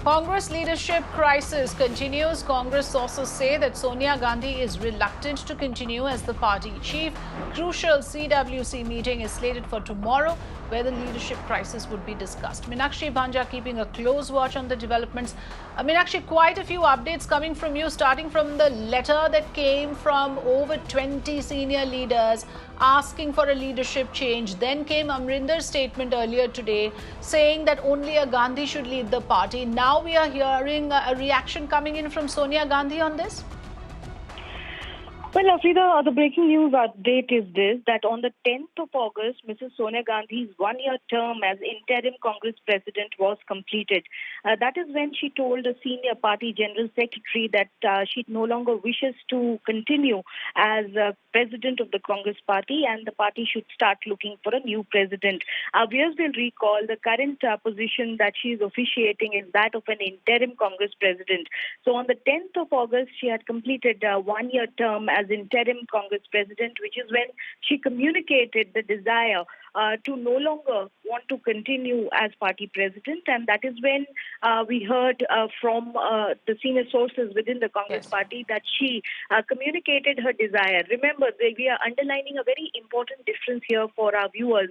Congress leadership crisis continues. Congress sources say that Sonia Gandhi is reluctant to continue as the party chief. Crucial CWC meeting is slated for tomorrow, where the leadership crisis would be discussed. Meenakshi, Bhanja keeping a close watch on the developments. Meenakshi, quite a few updates coming from you, starting from the letter that came from over 20 senior leaders asking for a leadership change. Then came Amrinder's statement earlier today saying that only a Gandhi should lead the party. Now we are hearing a reaction coming in from Sonia Gandhi on this. Well, Afrida, the breaking news update is this, that on the 10th of August, Mrs. Sonia Gandhi's one-year term as interim Congress president was completed. That is when she told the senior party general secretary that she no longer wishes to continue as president of the Congress party and the party should start looking for a new president. Viewers will recall the current position that she is officiating is that of an interim Congress president. So on the 10th of August, she had completed a one-year term as interim Congress president, which is when she communicated the desire to no longer want to continue as party president. And that is when we heard from the senior sources within the Congress party that she communicated her desire. Remember, we are underlining a very important difference here for our viewers.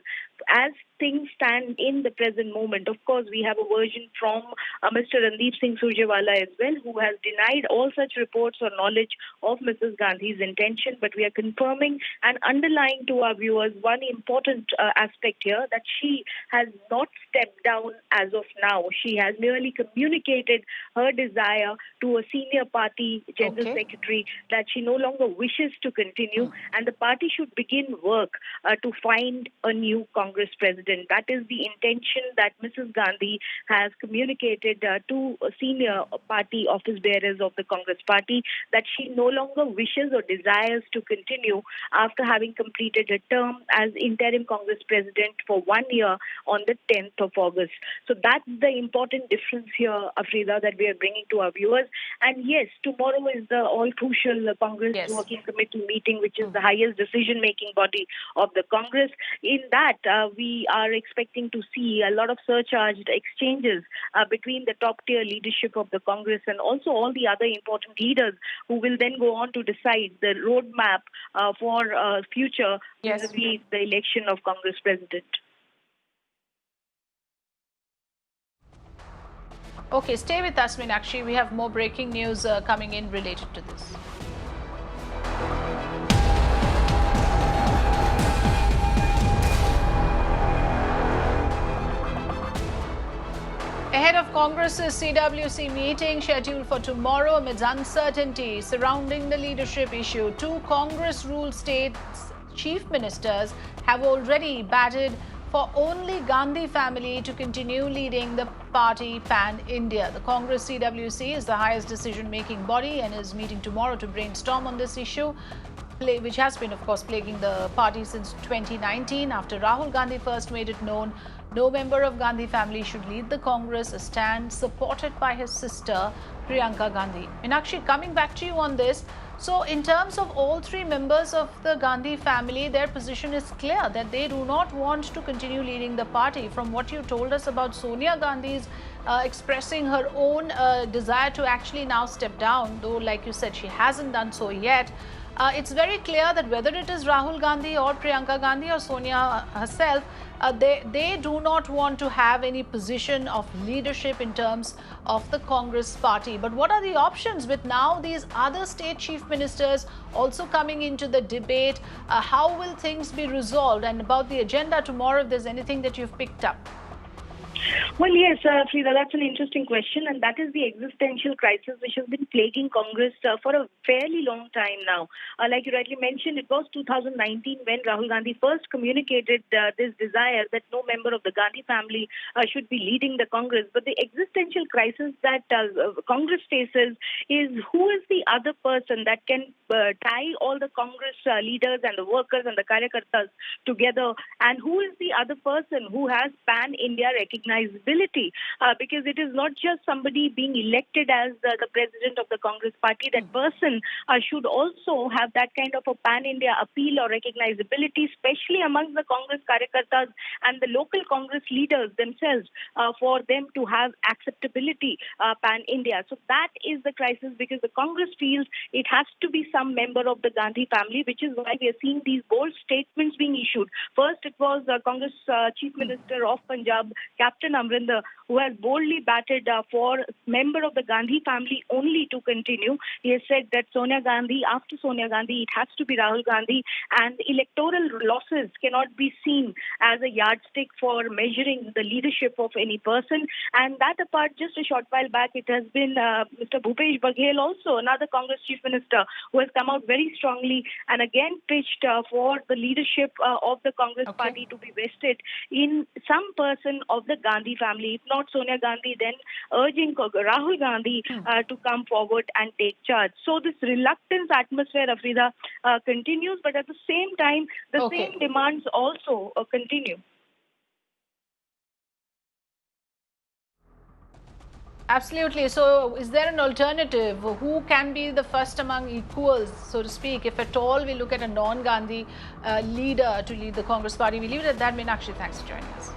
As things stand in the present moment, of course, we have a version from Mr. Randeep Singh Surjewala as well, who has denied all such reports or knowledge of Mrs. Gandhi's intention. But we are confirming and underlying to our viewers one important aspect here, that she has not stepped down as of now. She has merely communicated her desire to a senior party general secretary that she no longer wishes to continue and the party should begin work to find a new Congress president. That is the intention that Mrs. Gandhi has communicated to senior party office bearers of the Congress party, that she no longer wishes or desires to continue after having completed a term as interim Congress president for 1 year on the 10th of August. So that's the important difference here, Afrida, that we are bringing to our viewers. And yes, tomorrow is the all-crucial Congress Working Committee meeting, which is the highest decision-making body of the Congress. In that, we are expecting to see a lot of surcharged exchanges between the top-tier leadership of the Congress and also all the other important leaders who will then go on to decide the roadmap for future vis-a-vis the election of Congress president. Okay, stay with us, Meenakshi. We have more breaking news coming in related to this. Ahead of Congress's CWC meeting scheduled for tomorrow amidst uncertainty surrounding the leadership issue, two Congress-ruled states' chief ministers have already batted for only Gandhi family to continue leading the party pan-India. The Congress CWC is the highest decision-making body and is meeting tomorrow to brainstorm on this issue, which has been, of course, plaguing the party since 2019. After Rahul Gandhi first made it known no member of Gandhi family should lead the Congress, a stand supported by his sister Priyanka Gandhi. Meenakshi, coming back to you on this. So in terms of all three members of the Gandhi family, their position is clear that they do not want to continue leading the party. From what you told us about Sonia Gandhi's expressing her own desire to actually now step down, though like you said, she hasn't done so yet. It's very clear that whether it is Rahul Gandhi or Priyanka Gandhi or Sonia herself, they do not want to have any position of leadership in terms of the Congress party. But what are the options with now these other state chief ministers also coming into the debate? How will things be resolved? And about the agenda tomorrow, if there's anything that you've picked up. Well, yes, Frida, that's an interesting question, and that is the existential crisis which has been plaguing Congress for a fairly long time now. Like you rightly mentioned, it was 2019 when Rahul Gandhi first communicated this desire that no member of the Gandhi family should be leading the Congress. But the existential crisis that Congress faces is who is the other person that can tie all the Congress leaders and the workers and the karyakartas together, and who is the other person who has pan-India recognition recognizability, because it is not just somebody being elected as the president of the Congress party. That person should also have that kind of a pan-India appeal or recognizability, especially amongst the Congress Karyakartas and the local Congress leaders themselves, for them to have acceptability pan-India. So that is the crisis, because the Congress feels it has to be some member of the Gandhi family, which is why we are seeing these bold statements being issued. First, it was Congress Chief Minister of Punjab, Captain Amrinder, who has boldly batted for member of the Gandhi family only to continue. He has said that Sonia Gandhi, after Sonia Gandhi, it has to be Rahul Gandhi, and electoral losses cannot be seen as a yardstick for measuring the leadership of any person. And that apart, just a short while back, it has been Mr. Bhupesh Baghel, also another Congress Chief Minister, who has come out very strongly and again pitched for the leadership of the Congress party to be vested in some person of the Gandhi family. If not Sonia Gandhi, then urging Rahul Gandhi to come forward and take charge. So this reluctance atmosphere, Afrida, continues, but at the same time, the same demands also continue. Absolutely. So is there an alternative? Who can be the first among equals, so to speak, if at all we look at a non-Gandhi leader to lead the Congress party? We leave it at that. Meenakshi, thanks for joining us.